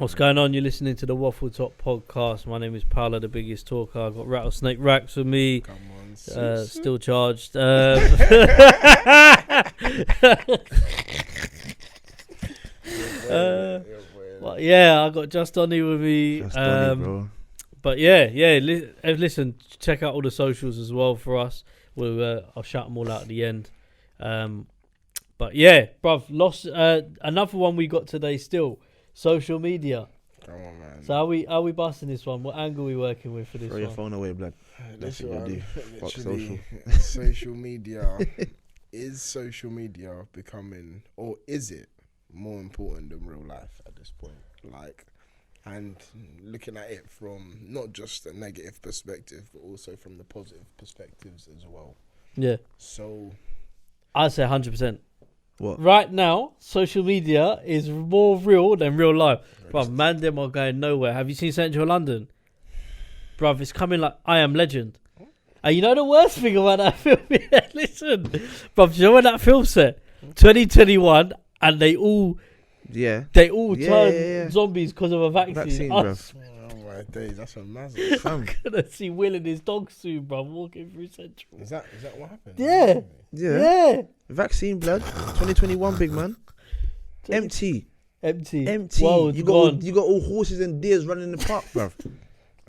What's going on? You're listening to the Waffletop podcast. My name is Paolo, the biggest talker. I've got Rattlesnake Rax with me. Come on, still charged. Well, yeah, I got Just Donny with me. Just Donny, bro. But listen, check out all the socials as well for us. I'll shout them all out at the end. But yeah, bruv, lost another one we got today still. Social media. Come on, man. So are we busting this one? What angle are we working with for this Throw one? your phone away, blood. That's what you do. Fuck social. Social media. Is social media becoming, or is it more important than real life at this point? Like, and looking at it from not just a negative perspective, but also from the positive perspectives as well. Yeah. So, I'd say 100%. What? Right now, social media is more real than real life. Bruv, man, them are going nowhere. Have you seen Central London? Bruv, it's coming like I Am Legend. And you know the worst thing about that film? Yeah, listen. Bruv, do you know when that film set? 2021, and they all turn zombies because of a vaccine. Bruv. oh my days, that's a massive. I'm gonna see Will and his dog soon, bruv, walking through Central. Is that what happened? Yeah. Vaccine, blood. 2021, big man. Empty. World's You gone. got all horses and deers running in the park, bruv.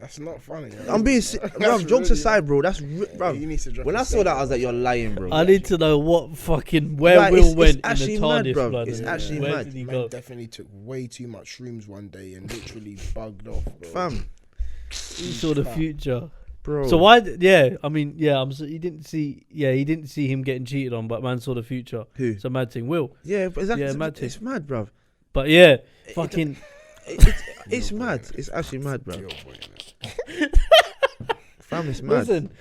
That's not funny. I'm being bruv, jokes aside, bro. That's bruv. You need to drop When I saw that, I was like, you're lying, bro. I need to know what fucking where Like, Will went it's in the actually mad, TARDIS, bruv. blood. It's actually where mad. Did he Man go? definitely took way too much shrooms one day and literally bugged off, bro. Fam, He saw the future. bro. So why? Yeah, I mean, yeah. He didn't see him getting cheated on, but man saw the future. Who? It's a mad thing. Will. Yeah, but exactly. Yeah, mad it's mad, bruv. But yeah, fucking. It's mad. It's actually mad, bruv. Fam, it's mad. Listen.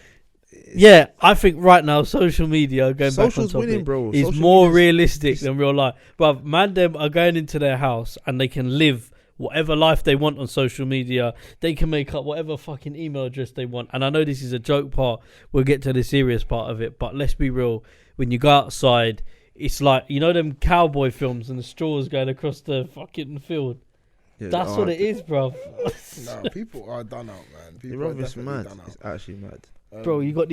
Yeah, I think right now social media going back on Social's topic winning, bro. is Social more media's- realistic than real life. But man, them are going into their house and they can live whatever life they want on social media. They can make up whatever fucking email address they want. And I know this is a joke part. We'll get to the serious part of it. But let's be real. When you go outside, it's like, you know them cowboy films and the straws going across the fucking field. Yeah, That's what it is, bruv. No, people are done out, man. People are It's definitely mad. done out. It's actually mad. Bro, you got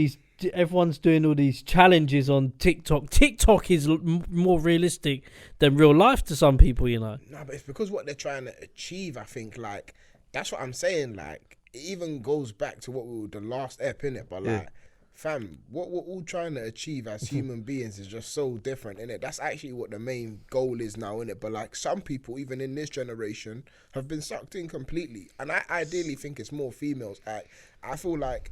everyone's doing all these challenges on TikTok. TikTok is more realistic than real life to some people, you know. No, but it's because what they're trying to achieve, I think, like, that's what I'm saying, like, it even goes back to what we were the last ep, innit? But, like, fam, what we're all trying to achieve as human beings is just so different, innit? That's actually what the main goal is now, innit? But, like, some people, even in this generation, have been sucked in completely. And I ideally think it's more females. I feel like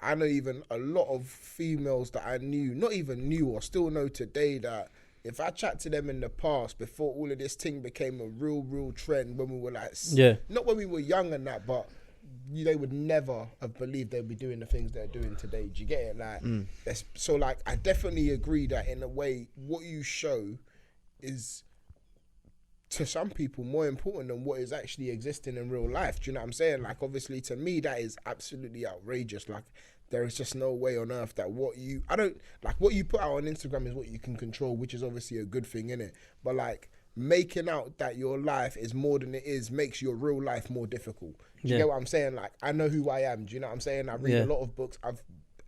I know even a lot of females that I knew, not even knew or still know today, that if I chat to them in the past before all of this thing became a real trend when we were like, not when we were young and that, but they would never have believed they'd be doing the things they're doing today. Do you get it? Like, so like, I definitely agree that in a way, what you show is to some people more important than what is actually existing in real life. Do you know what I'm saying? Like, obviously to me, that is absolutely outrageous. Like, there is just no way on earth that what you put out on Instagram is what you can control, which is obviously a good thing, innit? But like, making out that your life is more than it is makes your real life more difficult. Do you get what I'm saying? Like, I know who I am. Do you know what I'm saying? I read a lot of books.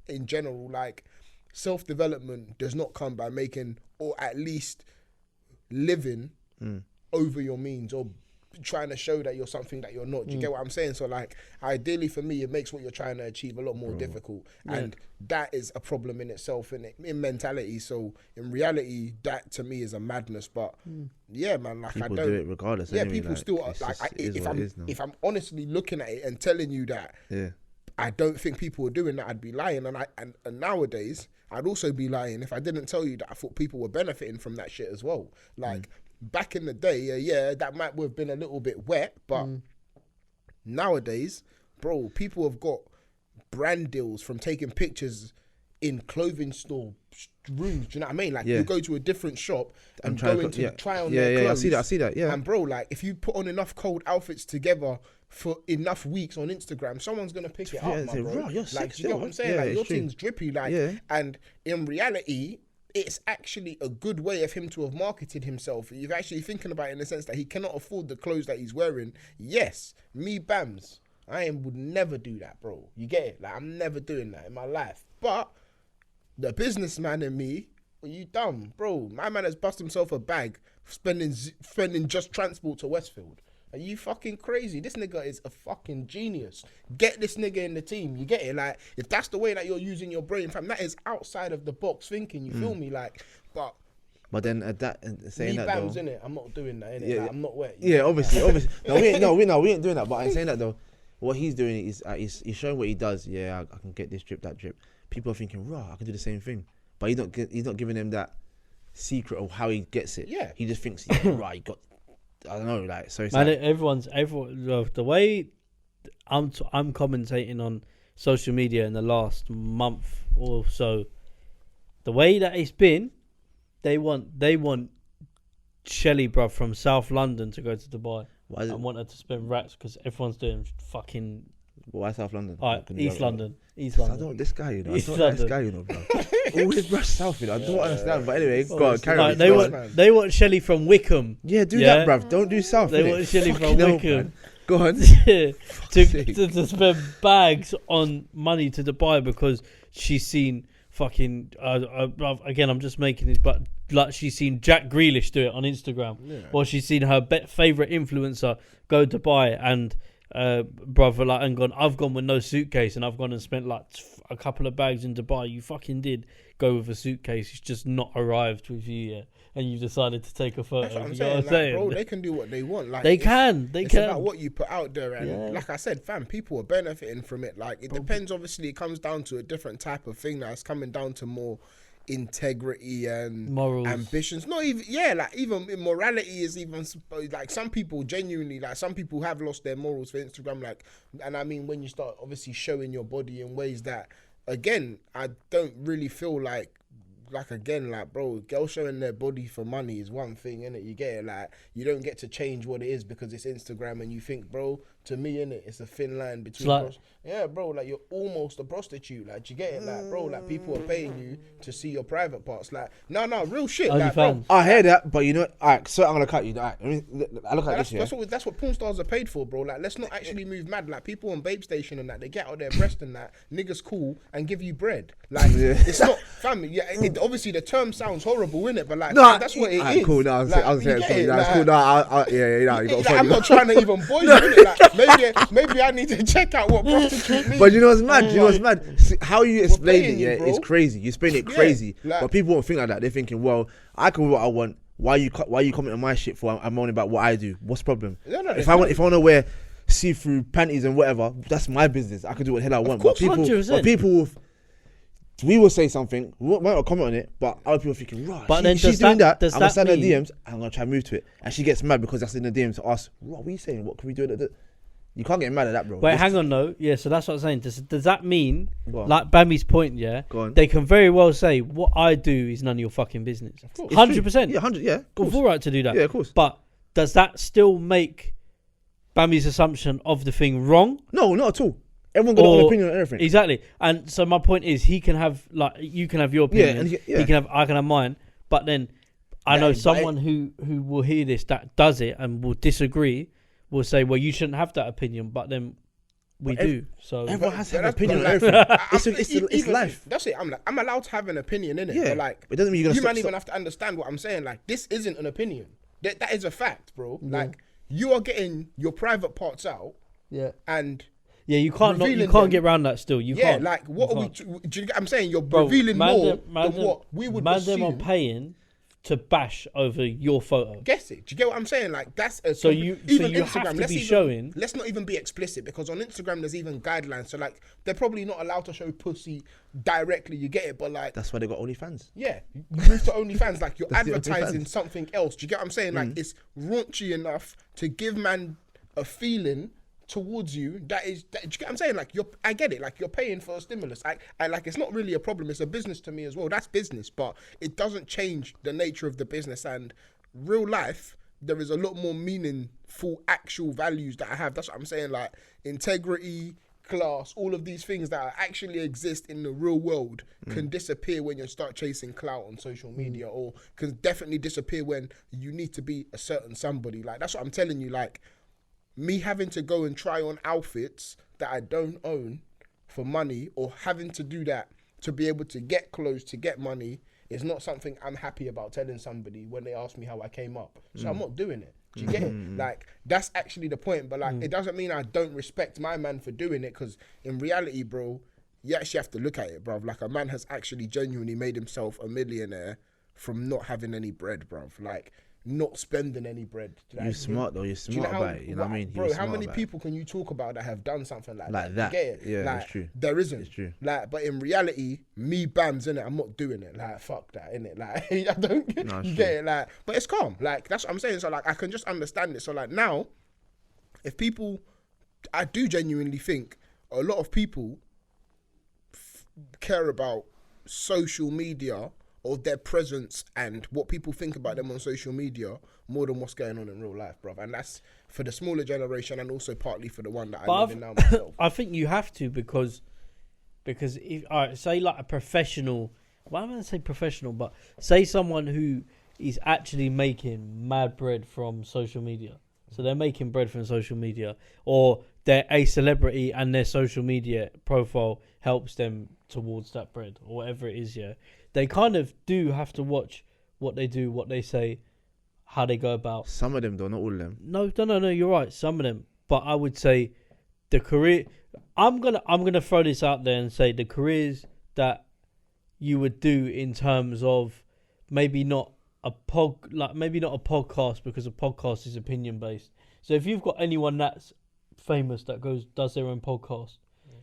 In general, like, self-development does not come by making, or at least living over your means, or trying to show that you're something that you're not. Do you get what I'm saying? So like, ideally for me, it makes what you're trying to achieve a lot more difficult, and that is a problem in itself, in mentality. So in reality, that to me is a madness. But yeah, man, like, People I don't do it regardless. yeah, anyway, people like, still it's like, just- it is what it is now. if I'm honestly looking at it and telling you that I don't think people are doing that, I'd be lying. And nowadays, I'd also be lying if I didn't tell you that I thought people were benefiting from that shit as well. Like, back in the day, that might have been a little bit wet, but nowadays, bro, people have got brand deals from taking pictures in clothing store rooms. Do you know what I mean? Like, you go to a different shop and going to try on their clothes. I see that. Yeah, and bro, like, if you put on enough cold outfits together for enough weeks on Instagram, someone's gonna pick it up, my bro. You're Like, sick do you get what I'm saying? Yeah, like, your it's true. thing's drippy, like, and in reality, it's actually a good way of him to have marketed himself. You're actually thinking about it in the sense that he cannot afford the clothes that he's wearing. Yes, me Bams, would never do that, bro. You get it? Like, I'm never doing that in my life. But the businessman in me, are you dumb, bro? My man has bust himself a bag spending just transport to Westfield. Are you fucking crazy? This nigga is a fucking genius. Get this nigga in the team. You get it? Like, if that's the way that you're using your brain, fam, that is outside of the box thinking. You feel me? Like, But then at that saying that Bams, though, innit? I'm not doing that, innit? Yeah, Like, I'm not wet. yeah, obviously. No, we ain't doing that. But I'm saying that though, what he's doing is he's showing what he does. Yeah, I can get this drip, that drip. People are thinking, raw, I can do the same thing. But he's not giving them that secret of how he gets it. Yeah. He just thinks, yeah, right, he got. I don't know, like, so it's Man, like, everyone. The way I'm commentating on social media in the last month or so, the way that it's been, they want Shelly, bruv, from South London to go to Dubai. why is it, I want her to spend rats because everyone's doing fucking why South London? East London. I don't this guy, you know. East I don't like this London. guy, you know, bro. Always brush south, you know. I don't understand. But anyway, go on, carry on. They want Shelly from Wickham. Yeah, do that, bruv. Don't do south. They innit? want Shelly from Fucking hell, Wickham. man. Go on. to spend bags on money to Dubai because she's seen fucking again, I'm just making this, but like she's seen Jack Grealish do it on Instagram, or she's seen her favorite influencer go to Dubai and brother, like, and gone, I've gone with no suitcase and I've gone and spent like a couple of bags in Dubai. You fucking did go with a suitcase. It's just not arrived with you yet, and you decided to take a photo. That's what I'm You saying. know Like, what I'm saying? bro, they can do what they want. Like, They can. It's about what you put out there, and like I said, fam, people are benefiting from it. Like, it depends. Obviously, it comes down to a different type of thing. That's coming down to more integrity and Morals. ambitions. Not even, like even immorality is even like some people genuinely, like some people have lost their morals for Instagram. Like, and I mean, when you start obviously showing your body in ways that, again, I don't really feel like again, like, bro, girls showing their body for money is one thing, innit? You get it? Like, you don't get to change what it is because it's Instagram, and you think, bro, to me, innit, it's a thin line between yeah, bro, like, you're almost a prostitute. Like, you get it? Like, bro, like, people are paying you to see your private parts. Like, no, real shit. Like, bro, I hear that, but you know, alright, so I'm gonna cut you. Alright, I look at this. That's what porn stars are paid for, bro. Like, let's not actually move mad. Like, people on Babe Station and that, they get out their breast and that, niggas cool and give you bread. Like, it's not family. Yeah, obviously the term sounds horrible, innit? But like, no, that's what it is. Cool. No, I was saying sorry. Like, It's cool. No, yeah. You got I'm not trying to even boil you, innit? Like, maybe I need to check out what prostitute means. But you know what's mad? You know what's mad? See, how you explain it, you, yeah, bro. is crazy. You explain it crazy, like, but people won't think like that. They're thinking, well, I can do what I want. Why you comment on my shit for? I'm moaning about what I do. What's the problem? If I want to wear see-through panties and whatever, that's my business. I can do what the hell I want. course, but people, we will say something, we might not comment on it, but other people are thinking, right, But then she's doing that. does I'm gonna that send her mean- DMs. I'm gonna try and move to it, and she gets mad because that's in the DMs to ask, what are you saying? What can we do? You can't get mad at that, bro. Wait, hang on, though. Yeah, so that's what I'm saying. Does that mean, Go on. like Bami's point, yeah, Go on. they can very well say, what I do is none of your fucking business. It's 100%. true. Yeah, 100. Yeah, of Got course. full right to do that. Yeah, of course. But does that still make Bami's assumption of the thing wrong? No, not at all. Everyone got their own opinion on everything. Exactly. And so my point is, he can have, like, you can have your opinion. and He can have, I can have mine. But then I know someone who will hear this that does it and will disagree, will say, well, you shouldn't have that opinion. But then we do. So everyone has to have an that's- opinion on like, everything. It's life. That's it. I'm allowed to have an opinion in it. Yeah, but like, it doesn't mean you're gonna you stop- might even have to understand what I'm saying. Like, this isn't an opinion. That is a fact, bro. Like, you are getting your private parts out, yeah, and you can't revealing them. get around that. Still, you can't. like, what You are we? can't. Do you get? I'm saying you're Bro, revealing man more them- man than them- what we would man them are assume. paying to bash over your photo. Guess it. Do you get what I'm saying? Like, that's a So you have to be showing. Let's not even be explicit, because on Instagram there's even guidelines. So like, they're probably not allowed to show pussy directly. You get it? But like, That's why they got OnlyFans. yeah, you move to OnlyFans. Like, you're That's the advertising OnlyFans. something else. Do you get what I'm saying? Like, it's raunchy enough to give man a feeling towards you that is. Do you get what I'm saying? Like, I get it. Like, you're paying for a stimulus. I like. It's not really a problem. It's a business to me as well. That's business, but it doesn't change the nature of the business. And real life, there is a lot more meaningful actual values that I have. That's what I'm saying. Like, integrity, class, all of these things that actually exist in the real world can disappear when you start chasing clout on social media, or can definitely disappear when you need to be a certain somebody. Like, that's what I'm telling you. Like, me having to go and try on outfits that I don't own for money, or having to do that to be able to get clothes, to get money, is not something I'm happy about telling somebody when they ask me how I came up. So I'm not doing it. Do you get it? Like, that's actually the point. But like, it doesn't mean I don't respect my man for doing it, because in reality, bro, you actually have to look at it, bro. Like, a man has actually genuinely made himself a millionaire from not having any bread, bro. Like, not spending any bread. Like, You're smart though. You're smart about it. You know what I mean? Bro, how many people can you talk about that have done something like that? You get it? Yeah, like, that's true. There isn't. It's true. Like, but in reality, me Bams, innit, I'm not doing it. Like, fuck that, innit? Like, I don't get, No, you it's get true. it? Like, but it's calm. Like, that's what I'm saying. So like, I can just understand it. So like, now, if people, I do genuinely think a lot of people care about social media, or their presence and what people think about them on social media, more than what's going on in real life, bruv. And that's for the smaller generation, and also partly for the one that I live in now myself. I think you have to, because if, all right, say like a professional, well, I'm going to say professional, but say someone who is actually making mad bread from social media. So they're making bread from social media, or they're a celebrity and their social media profile helps them towards that bread, or whatever it is, yeah. They kind of do have to watch what they do, what they say, how they go about. Some of them though, not all of them. No, you're right. Some of them, but I would say the career. I'm gonna throw this out there and say the careers that you would do in terms of maybe not a podcast, because a podcast is opinion based. So if you've got anyone that's famous that does their own podcast,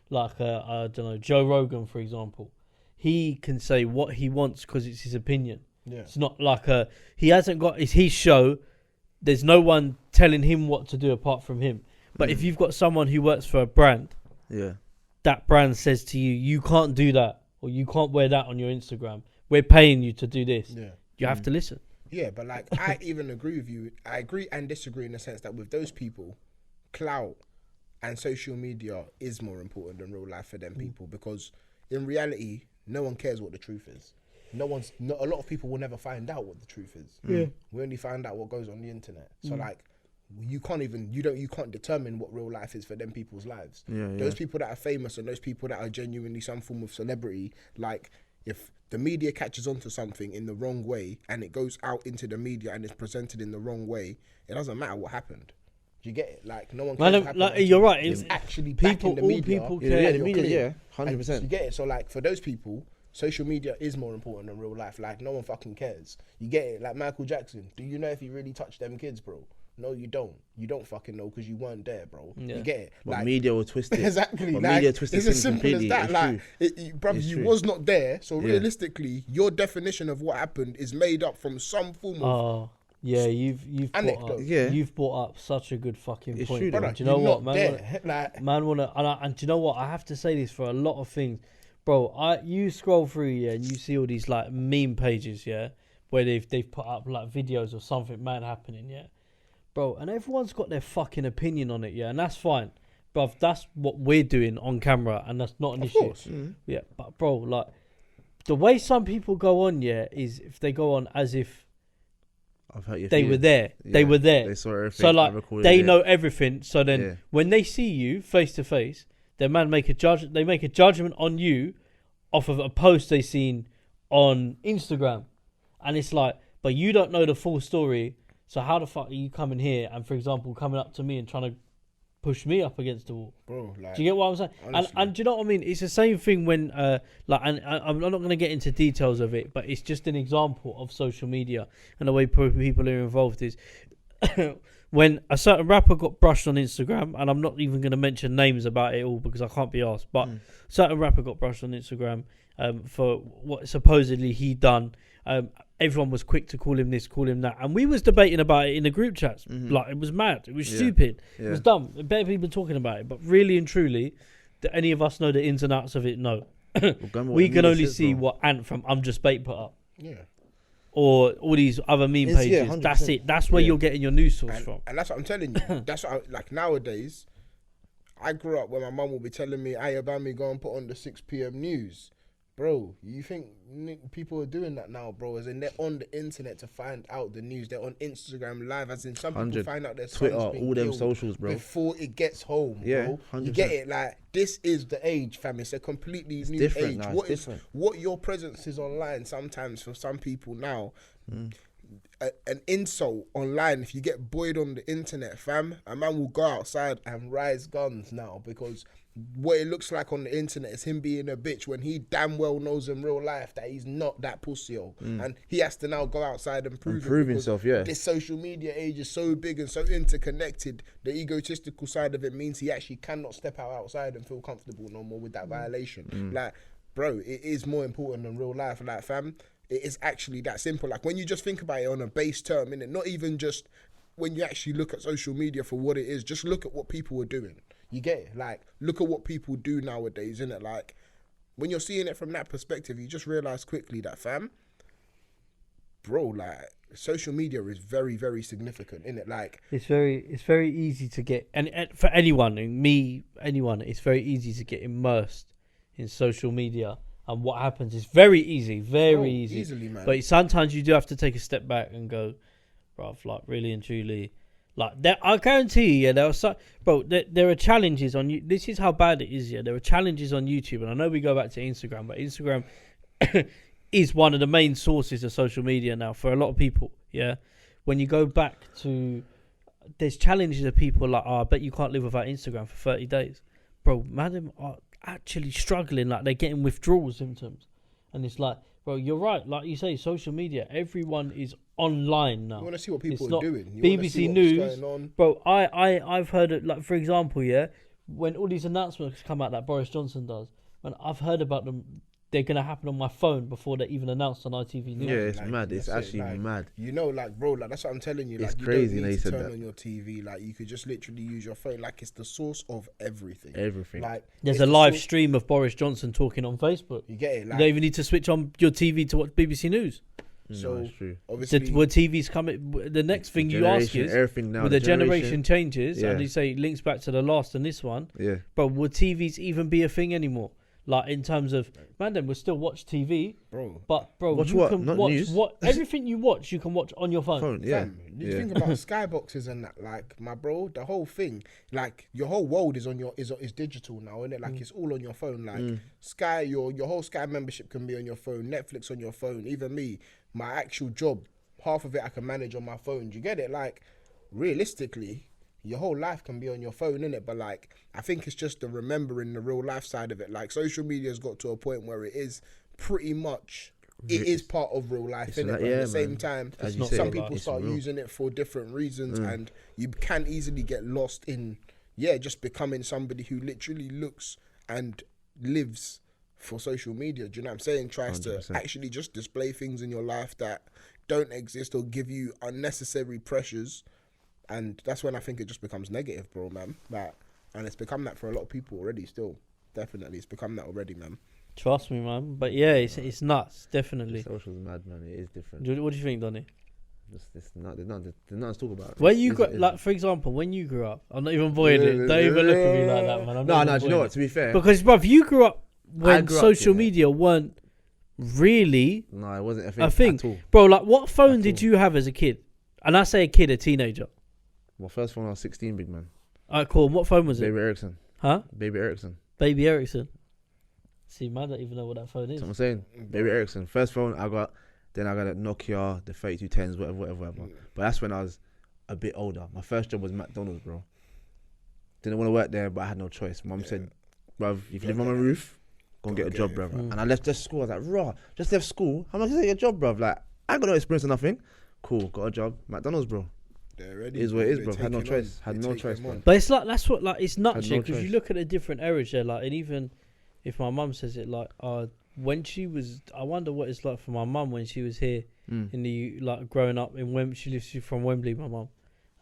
like I don't know, Joe Rogan, for example. He can say what he wants because it's his opinion. Yeah. It's not like he hasn't got, it's his show. There's no one telling him what to do apart from him. But if you've got someone who works for a brand, that brand says to you, you can't do that, or you can't wear that on your Instagram. We're paying you to do this. Yeah. You have to listen. Yeah, but like, I even agree with you. I agree and disagree in the sense that with those people, clout and social media is more important than real life for them people, because in reality, no one cares what the truth is. A lot of people will never find out what the truth is. Yeah. We only find out what goes on the internet. So like, you can't determine what real life is for them people's lives. Those people that are famous and those people that are genuinely some form of celebrity, like, if the media catches on to something in the wrong way and it goes out into the media and it's presented in the wrong way, it doesn't matter what happened. Do you get it? Like, no one cares what happened. Like, you're right. It's actually back in the media. People care. Yeah, the media, 100%. You get it? So like, for those people, social media is more important than real life. Like, no one fucking cares. You get it? Like Michael Jackson. Do you know if he really touched them kids, bro? No, you don't. You don't fucking know because you weren't there, bro. Yeah. You get it? But like, media will twist it. Exactly. But like, media twist it's as simple as that. Like, you was not there. So realistically, your definition of what happened is made up from some form of... Yeah, you've brought up such a good fucking point. True, do you know what, man? And do you know what? I have to say this for a lot of things, bro. You scroll through and you see all these like meme pages, where they've put up like videos of something mad happening, bro. And everyone's got their fucking opinion on it, and that's fine, bro. That's what we're doing on camera, and that's not an issue. Mm-hmm. Yeah, but bro, like the way some people go on, is if they go on as if they were there. Yeah, they were there. They saw everything. So like they know everything. So then when they see you face to face, their man make a judgment on you off of a post they seen on Instagram. And it's like, but you don't know the full story. So how the fuck are you coming here and, for example, coming up to me and trying to push me up against the wall? Bro, like, do you get what I'm saying? And do you know what I mean? It's the same thing when, and I'm not going to get into details of it, but it's just an example of social media and the way people are involved is when a certain rapper got brushed on Instagram, and I'm not even going to mention names about it all because I can't be asked, but certain rapper got brushed on Instagram for what supposedly he done. Everyone was quick to call him this, call him that, and we was debating about it in the group chats. Like, it was mad, it was stupid, it was dumb. Better people talking about it, but really and truly, do any of us know the ins and outs of it? No. We can only see what Ant from I'm Just Bait put up. Yeah. Or all these other meme pages. That's it. That's where you're getting your news source from. And that's what I'm telling you. That's what like nowadays, I grew up where my mum will be telling me, "Hey, Abami, go and put on the 6 p.m. news." Bro, you think people are doing that now, bro? As in they're on the internet to find out the news. They're on Instagram live. As in some people 100. find out their Twitter, son's been all them killed socials, bro. before it gets home, Yeah, bro. 100%. You get it? Like, this is the age, fam. It's a completely new different age. now, What it's is different. what your presence is online sometimes for some people now. An insult online, if you get buoyed on the internet, fam, a man will go outside and rise guns now because what it looks like on the internet is him being a bitch when he damn well knows in real life that he's not that pussy, and he has to now go outside and prove it because himself. Yeah, this social media age is so big and so interconnected. The egotistical side of it means he actually cannot step outside and feel comfortable no more with that violation. Like, bro, it is more important than real life. Like, fam, it is actually that simple. Like, when you just think about it on a base term, innit? Not even just when you actually look at social media for what it is, just look at what people are doing. You get it? Like, look at what people do nowadays, innit? Like, when you're seeing it from that perspective, you just realise quickly that, fam, bro, like, social media is very, very significant, innit? Like, it's very easy to get, and for anyone, it's very easy to get immersed in social media. And what happens is very easy, easy. Easily, man. But sometimes you do have to take a step back and go, bruv, like, really and truly, like, I guarantee you, there are challenges on you. This is how bad it is, yeah. There are challenges on YouTube, and I know we go back to Instagram, but Instagram is one of the main sources of social media now for a lot of people, yeah. When you go back to, there's challenges of people like, I bet you can't live without Instagram for 30 days. Bro, madam are actually struggling, like they're getting withdrawal symptoms. And it's like, bro, you're right, like you say, social media, everyone is online now. You want to see what people are doing. You BBC wanna see what's News, going on. bro. I've heard it, like, for example, yeah, when all these announcements come out that Boris Johnson does, when I've heard about them, they're gonna happen on my phone before they're even announced on ITV News. Yeah, it's Like, mad. It's that's actually like, mad. You know, like, bro, like, that's what I'm telling you. It's Like, crazy you that don't you need to said turn that. on your TV. Like, you could just literally use your phone. Like, it's the source of everything. Everything. Like, There's it's a the live source- stream of Boris Johnson talking on Facebook. You get it? You Like, don't even need to switch on your TV to watch BBC News. so, No, it's true. obviously, Will TVs coming? The next thing you ask Generation, is, everything now. will the generation changes, Yeah. and they say it links back to the last and this one, Yeah. but will TVs even be a thing anymore? Like, in terms of, man, then we'll still watch TV, bro. but bro, Watch you what? can Not watch news? everything you watch, you can watch on your phone. Phone. Yeah. Fam, you Yeah. think about skyboxes and that, like, my bro, the whole thing, like, your whole world is on your is digital now, isn't it? Like, it's all on your phone. Like, Sky, your whole Sky membership can be on your phone, Netflix on your phone. Even me, my actual job, half of it I can manage on my phone. Do you get it? Like, realistically, your whole life can be on your phone, innit? But, like, I think it's just the remembering the real life side of it. Like, social media's got to a point where it is pretty much, it is part of real life, It's innit? like- But yeah, at the same man. time, As you not say, some real people life. it's start real. using it for different reasons, and you can easily get lost in, just becoming somebody who literally looks and lives for social media. Do you know what I'm saying? Tries 100%. to actually just display things in your life that don't exist or give you unnecessary pressures. And that's when I think it just becomes negative, bro, man. Like, and it's become that for a lot of people already. Still, definitely, it's become that already, man. Trust me, man. But yeah, it's nuts, definitely. Social's mad, man. It is different. What do you think, Donny? There's nothing to talk about. When you It's- like, for example, when you grew up, I'm not even voiding it. Don't even look at me like that, man. I'm No, not even do you know voiding what? To be fair, it. Because, bruv, you grew up when grew up, social yeah. media weren't really no, it wasn't a thing, a thing. at all. Bro, like, what phone At did all. you have as a kid? And I say a kid, a teenager. My first phone, I was 16, big man. Alright, cool. What phone was it? Baby Ericsson. Huh? Baby Ericsson. Baby Ericsson. See, man, I don't even know what that phone is. That's what I'm saying. Baby Ericsson. First phone I got, then I got a Nokia, the 3210s, whatever. But that's when I was a bit older. My first job was McDonald's, bro. Didn't want to work there, but I had no choice. Mum said, bruv, if you live on my roof, go and get a job, bruv. And I left just school. I was like, raw, just left school. How much is it your job, bruv? Like, I ain't got no experience or nothing. Cool, got a job. McDonald's, bro. They're ready. It is what it is, They're bro. Had no taking choice. on. Had They no take choice, them bro. on. But it's like, that's what, like, it's nuts, Had yeah, no because you choice. look at the different eras there, like, and even if my mum says it, like, when she was, I wonder what it's like for my mum when she was here in the, like, growing up in Wembley. She's from Wembley, my mum,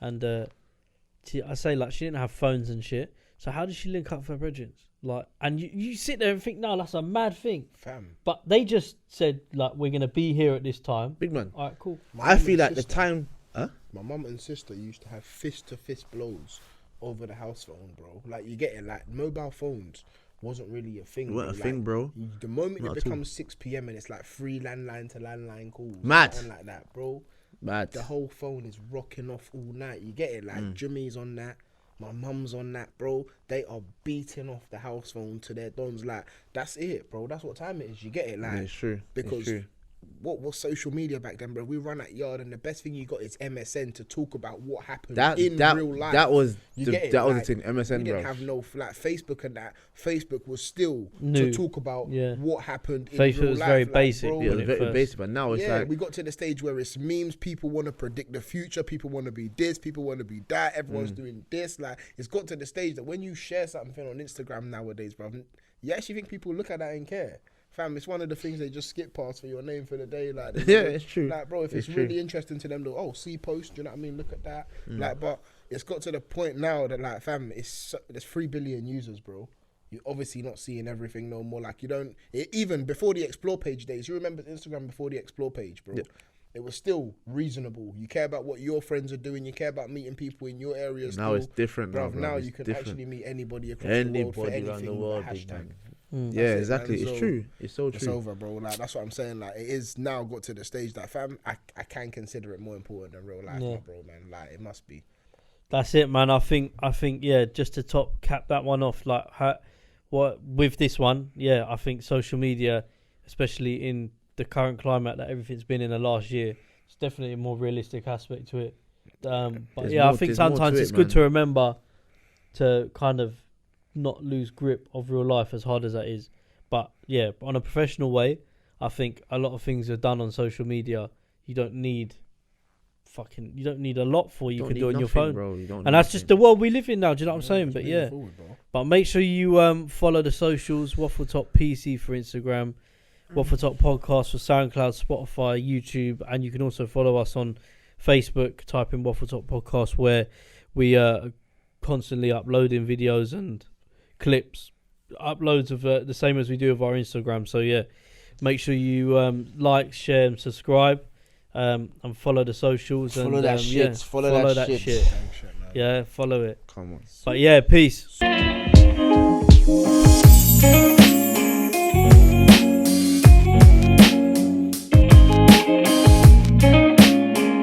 and I say, like, she didn't have phones and shit. So how did she link up with her brethren? Like, and you sit there and think, no, that's a mad thing. Fam. But they just said, like, we're gonna be here at this time. Big man. All right, cool. My I mum feel and like the sister- time. My mum and sister used to have fist-to-fist blows over the house phone, bro. Like, you get it. Like, mobile phones wasn't really a thing. What a thing, bro. The moment Not it at all. becomes 6 p.m. and it's like free landline to landline calls, Mad. and like that, bro. Mad. The whole phone is rocking off all night. You get it? Like, Jimmy's on that. My mum's on that, bro. They are beating off the house phone to their dons. Like, that's it, bro. That's what time it is. You get it? Like, Yeah, it's true. because It's true. what was social media back then, bro? We run that yard, and the best thing you got is MSN to talk about what happened in real life. That was You the, get it? that was Like, the thing. MSN, we didn't bro. have no like Facebook and that. Facebook was still New. to talk about Yeah. what happened in Facebook real was life. very like, basic, bro. Yeah, it when was it very first- basic, but now it's Yeah, like we got to the stage where it's memes. People want to predict the future. People want to be this. People want to be that. Everyone's doing this. Like, it's got to the stage that when you share something on Instagram nowadays, bro, you actually think people look at that and care. Fam, it's one of the things they just skip past for your name for the day. Like, yeah, it's true. like, bro, if it's It's true. really interesting to them, they'll, see post, you know what I mean? Look at that. Like, but it's got to the point now that, like, fam, there's 3 billion users, bro. You're obviously not seeing everything no more. Like, you don't, even before the explore page days, you remember Instagram before the explore page, bro? Yeah. It was still reasonable. You care about what your friends are doing. You care about meeting people in your area. Now still. it's different, Bruv, bro. now It's you can different. actually meet anybody across the world for Anybody anything around the with a world, big hashtag. man. Mm. Yeah, That's it, exactly. man. It's So, true. It's so It's true. over, bro. Like, that's what I'm saying. Like, it is now got to the stage that, fam, I can consider it more important than real life, Yeah. my bro, man. Like, it must be. That's it, man. I think, yeah, just to cap that one off, like, with this one, yeah, I think social media, especially in the current climate that everything's been in the last year, it's definitely a more realistic aspect to it. But There's yeah, I more- think there's more to sometimes it, it's good man. to remember to kind of not lose grip of real life as hard as that is. But yeah, on a professional way, I think a lot of things are done on social media. You don't need a lot for. You Don't can need do it on your nothing, phone. bro. You don't And need that's just nothing. the world we live in now. Do you know what I'm saying? Just But move yeah, forward, bro. but make sure you follow the socials. Waffletop PC for Instagram, Waffletop Podcast for SoundCloud, Spotify, YouTube, and you can also follow us on Facebook. Type in Waffletop Podcast, where we are constantly uploading videos and clips, uploads of the same as we do of our Instagram. So yeah, make sure you like, share, and subscribe, and follow the socials. Follow and that shit. Yeah, Follow that shit. Gang shit, man. Yeah, follow it. Come on. But yeah, peace.